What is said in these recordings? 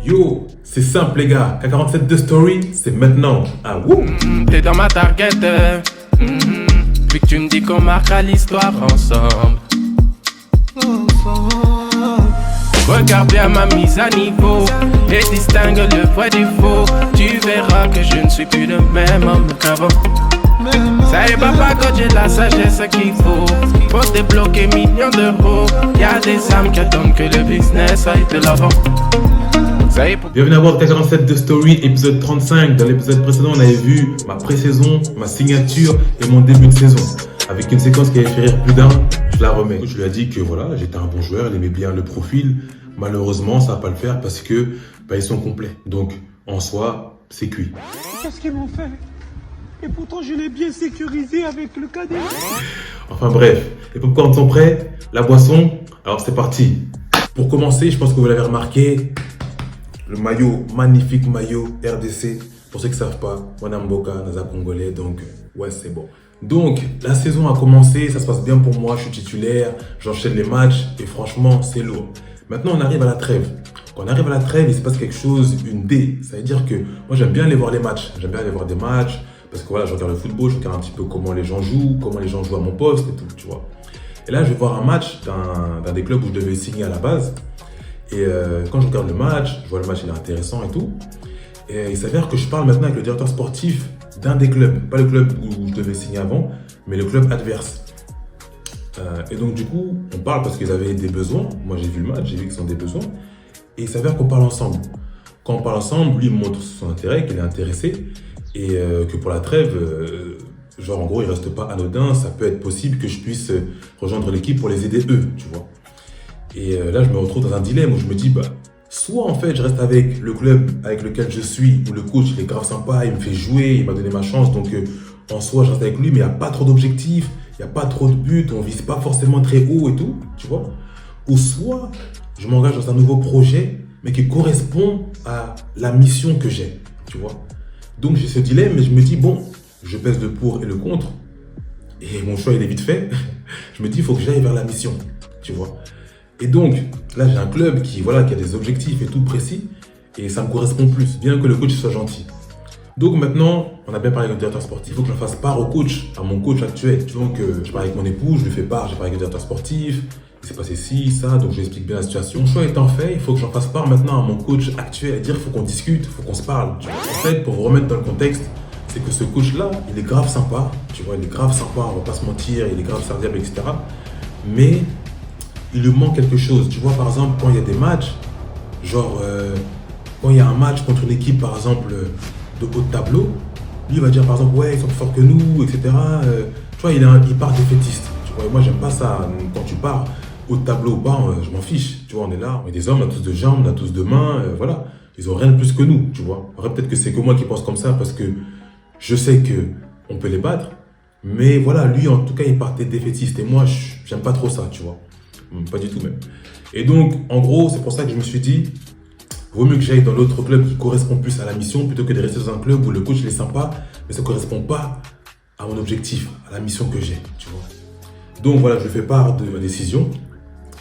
Yo, c'est simple les gars, K47 de Story, c'est maintenant. Ah wouh. T'es dans ma target, puis que tu me dis qu'on marquera l'histoire ensemble. Regarde bien ma mise à niveau et distingue le vrai du faux. Tu verras que je ne suis plus le même homme qu'avant. Ça est papa quand j'ai la sagesse qu'il faut. Faut se débloquer millions d'euros. Y'a des âmes qui attendent que le business aille de l'avant. Bienvenue à bord de K47 de Story, épisode 35. Dans l'épisode précédent, on avait vu ma pré-saison, ma signature et mon début de saison. Avec une séquence qui avait fait rire plus d'un, je la remets. Je lui ai dit que voilà, j'étais un bon joueur, il aimait bien le profil. Malheureusement, ça va pas le faire parce que ils sont complets. Donc, en soi, c'est cuit. Qu'est-ce qu'ils m'ont fait? Et pourtant, je l'ai bien sécurisé avec le cadet. Enfin bref, les popcorns sont prêts, la boisson, alors c'est parti. Pour commencer, je pense que vous l'avez remarqué, le maillot, magnifique maillot RDC. Pour ceux qui ne savent pas, Wanamboka, Naza Congolais, donc ouais, c'est bon. Donc, la saison a commencé, ça se passe bien pour moi, je suis titulaire, j'enchaîne les matchs et franchement, c'est lourd. Maintenant, on arrive à la trêve. Quand on arrive à la trêve, il se passe quelque chose, une D. Ça veut dire que moi, j'aime bien aller voir les matchs. J'aime bien aller voir des matchs parce que voilà, je regarde le football, je regarde un petit peu comment les gens jouent à mon poste et tout, tu vois. Et là, je vais voir un match d'un des clubs où je devais signer à la base. Et quand je regarde le match, je vois le match, il est intéressant et tout. Et il s'avère que je parle maintenant avec le directeur sportif d'un des clubs. Pas le club où je devais signer avant, mais le club adverse. Et donc du coup, on parle parce qu'ils avaient des besoins. Moi, j'ai vu le match, j'ai vu qu'ils ont des besoins. Et il s'avère qu'on parle ensemble. Quand on parle ensemble, lui me montre son intérêt, qu'il est intéressé. Et que pour la trêve, genre en gros, il reste pas anodin. Ça peut être possible que je puisse rejoindre l'équipe pour les aider eux, tu vois. Et là, je me retrouve dans un dilemme où je me dis, soit en fait, je reste avec le club avec lequel je suis, où le coach, il est grave sympa, il me fait jouer, il m'a donné ma chance. Donc en soi, je reste avec lui, mais il n'y a pas trop d'objectifs, il n'y a pas trop de buts, on ne vise pas forcément très haut et tout, tu vois. Ou soit, je m'engage dans un nouveau projet, mais qui correspond à la mission que j'ai, tu vois. Donc j'ai ce dilemme, mais je me dis, bon, je pèse le pour et le contre, et mon choix, il est vite fait. Je me dis, il faut que j'aille vers la mission, tu vois. Et donc, là, j'ai un club qui a des objectifs et tout précis, et ça me correspond plus, bien que le coach soit gentil. Donc maintenant, on a bien parlé avec le directeur sportif, il faut que je fasse part au coach, à mon coach actuel. Tu vois que je parle avec mon épouse, je lui fais part, j'ai parlé avec le directeur sportif, il s'est passé ci, ça, donc je lui explique bien la situation. Mon choix étant fait, il faut que j'en fasse part maintenant à mon coach actuel, et dire il faut qu'on discute, il faut qu'on se parle. Tu vois. En fait, pour vous remettre dans le contexte, c'est que ce coach-là, il est grave sympa, tu vois, il est grave sympa, on va pas se mentir, il est grave serviable, etc. Mais il lui manque quelque chose. Tu vois, par exemple, quand il y a des matchs, genre, quand il y a un match contre une équipe, par exemple, de haut de tableau, lui, il va dire, par exemple, ouais, ils sont plus forts que nous, etc. Tu vois, il part défaitiste. Tu vois, et moi, j'aime pas ça. Quand tu pars haut de tableau ou pas, je m'en fiche. Tu vois, on est là, on est des hommes, on a tous de jambes, on a tous de mains, voilà. Ils ont rien de plus que nous, tu vois. Après, peut-être que c'est que moi qui pense comme ça, parce que je sais qu'on peut les battre. Mais voilà, lui, en tout cas, il partait défaitiste. Et moi, j'aime pas trop ça, tu vois. Pas du tout même. Et donc, en gros, c'est pour ça que je me suis dit, vaut mieux que j'aille dans l'autre club qui correspond plus à la mission plutôt que de rester dans un club où le coach il est sympa, mais ça ne correspond pas à mon objectif, à la mission que j'ai, tu vois. Donc voilà, je fais part de ma décision.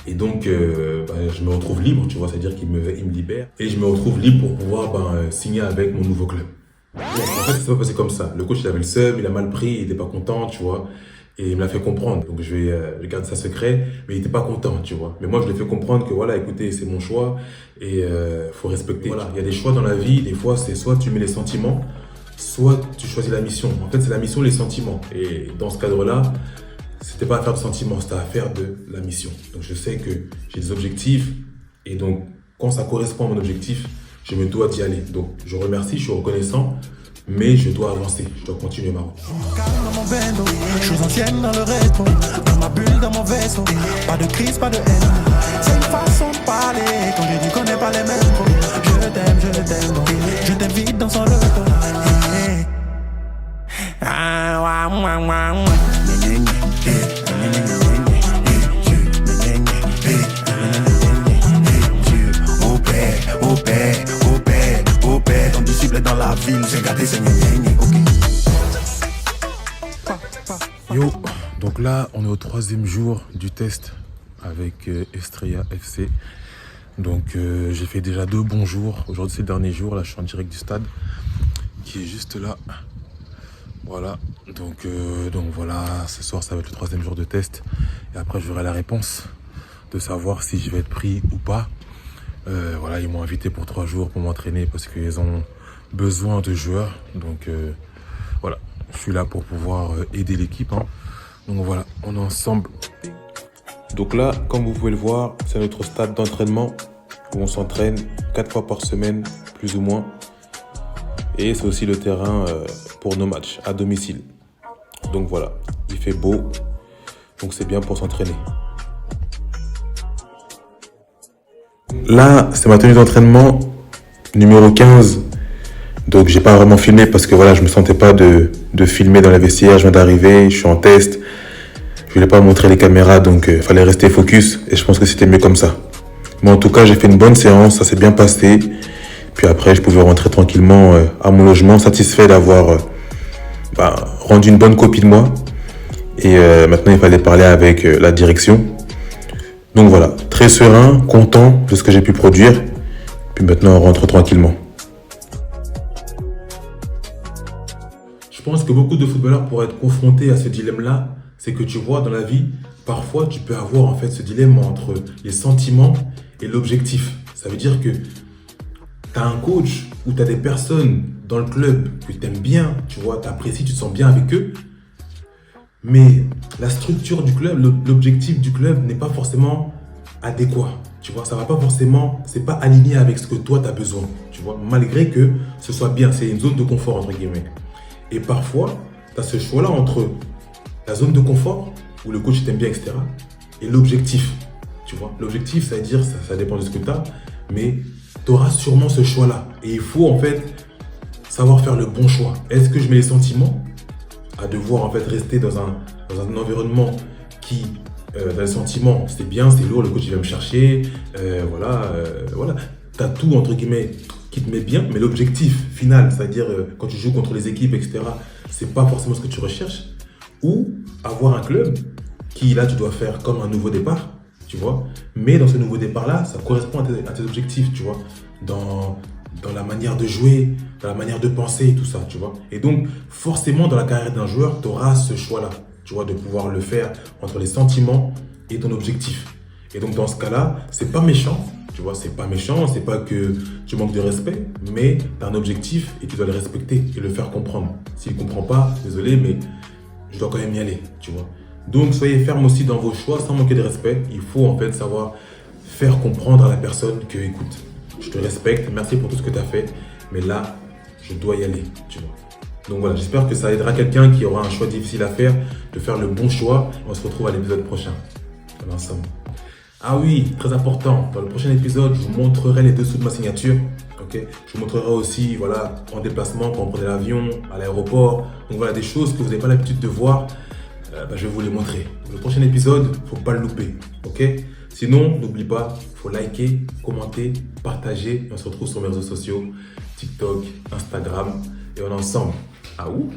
Et donc, je me retrouve libre, tu vois, c'est-à-dire qu'il me libère. Et je me retrouve libre pour pouvoir signer avec mon nouveau club. Donc, en fait, ça va passer comme ça. Le coach, il avait le seum, il a mal pris, il n'était pas content, tu vois. Et il me l'a fait comprendre, donc je garde ça secret, mais il n'était pas content, tu vois. Mais moi, je lui ai fait comprendre que voilà, écoutez, c'est mon choix et faut respecter. Voilà, il y a des choix dans la vie, des fois, c'est soit tu mets les sentiments, soit tu choisis la mission. En fait, c'est la mission, les sentiments. Et dans ce cadre-là, c'était pas affaire de sentiments, c'était affaire de la mission. Donc, je sais que j'ai des objectifs et donc, quand ça correspond à mon objectif, je me dois d'y aller. Donc, je remercie, je suis reconnaissant. Mais je dois avancer, je dois continuer ma route. Calme dans mon bendo, je suis ancienne dans le rétro, dans ma bulle, dans mon vaisseau, pas de crise, pas de haine. C'est une façon de parler, quand je dis qu'on n'est pas les mêmes. Je t'invite dans son loto. Ton disciple est dans la ville, j'ai gâté ses ok. Yo, donc là, on est au 3e jour du test avec Estrella FC. Donc j'ai fait déjà 2 bons jours. Aujourd'hui c'est le dernier jour, là je suis en direct du stade qui est juste là. Voilà, donc voilà, ce soir ça va être le 3e jour de test. Et après je verrai la réponse de savoir si je vais être pris ou pas. Voilà, ils m'ont invité pour 3 jours pour m'entraîner parce qu'ils ont besoin de joueurs. Donc voilà, je suis là pour pouvoir aider l'équipe. Hein. Donc voilà, on est ensemble. Donc là, comme vous pouvez le voir, c'est notre stade d'entraînement où on s'entraîne 4 fois par semaine, plus ou moins. Et c'est aussi le terrain pour nos matchs à domicile. Donc voilà, il fait beau, donc c'est bien pour s'entraîner. Là, c'est ma tenue d'entraînement numéro 15. Donc j'ai pas vraiment filmé parce que voilà, je me sentais pas de filmer dans la vestiaire. Je viens d'arriver, je suis en test. Je voulais pas montrer les caméras, donc il fallait rester focus. Et je pense que c'était mieux comme ça. Mais en tout cas, j'ai fait une bonne séance, ça s'est bien passé. Puis après, je pouvais rentrer tranquillement à mon logement, satisfait d'avoir rendu une bonne copie de moi. Et maintenant, il fallait parler avec la direction. Donc voilà, très serein, content de ce que j'ai pu produire. Puis maintenant, on rentre tranquillement. Je pense que beaucoup de footballeurs pourraient être confrontés à ce dilemme-là. C'est que tu vois, dans la vie, parfois, tu peux avoir en fait ce dilemme entre les sentiments et l'objectif. Ça veut dire que tu as un coach ou tu as des personnes dans le club que tu aimes bien, tu vois, tu apprécies, tu te sens bien avec eux. Mais la structure du club, l'objectif du club n'est pas forcément adéquat. Tu vois, ça va pas forcément, c'est pas aligné avec ce que toi tu as besoin. Tu vois, malgré que ce soit bien, c'est une zone de confort entre guillemets. Et parfois, tu as ce choix-là entre la zone de confort où le coach t'aime bien, etc. et l'objectif. Tu vois, l'objectif, ça veut dire, ça dépend de ce que tu as, mais tu auras sûrement ce choix-là. Et il faut en fait savoir faire le bon choix. Est-ce que je mets les sentiments à devoir en fait rester dans un environnement qui, dans les sentiments, c'est bien, c'est lourd, le coach il va me chercher, voilà. Tu as tout entre guillemets qui te met bien, mais l'objectif final, c'est-à-dire quand tu joues contre les équipes, etc., c'est pas forcément ce que tu recherches. Ou avoir un club qui, là, tu dois faire comme un nouveau départ, tu vois. Mais dans ce nouveau départ-là, ça correspond à tes objectifs, tu vois. Dans la manière de jouer, dans la manière de penser et tout ça, tu vois. Et donc, forcément, dans la carrière d'un joueur, tu auras ce choix-là, tu vois, de pouvoir le faire entre les sentiments et ton objectif. Et donc, dans ce cas-là, c'est pas méchant, tu vois, c'est pas méchant, c'est pas que tu manques de respect, mais tu as un objectif et tu dois le respecter et le faire comprendre. S'il ne comprend pas, désolé, mais je dois quand même y aller, tu vois. Donc, soyez ferme aussi dans vos choix sans manquer de respect. Il faut en fait savoir faire comprendre à la personne que, écoute, je te respecte, merci pour tout ce que tu as fait, mais là, je dois y aller, tu vois. Donc voilà, j'espère que ça aidera quelqu'un qui aura un choix difficile à faire, de faire le bon choix. On se retrouve à l'épisode prochain. On est ensemble. Ah oui, très important, dans le prochain épisode, je vous montrerai les dessous de ma signature. Okay. Je vous montrerai aussi, voilà, en déplacement, quand on prenait l'avion, à l'aéroport. Donc voilà, des choses que vous n'avez pas l'habitude de voir, je vais vous les montrer. Le prochain épisode, il ne faut pas le louper. Okay. Sinon, n'oublie pas, il faut liker, commenter, partager. Et on se retrouve sur mes réseaux sociaux, TikTok, Instagram. Et on est ensemble. Ah ouh.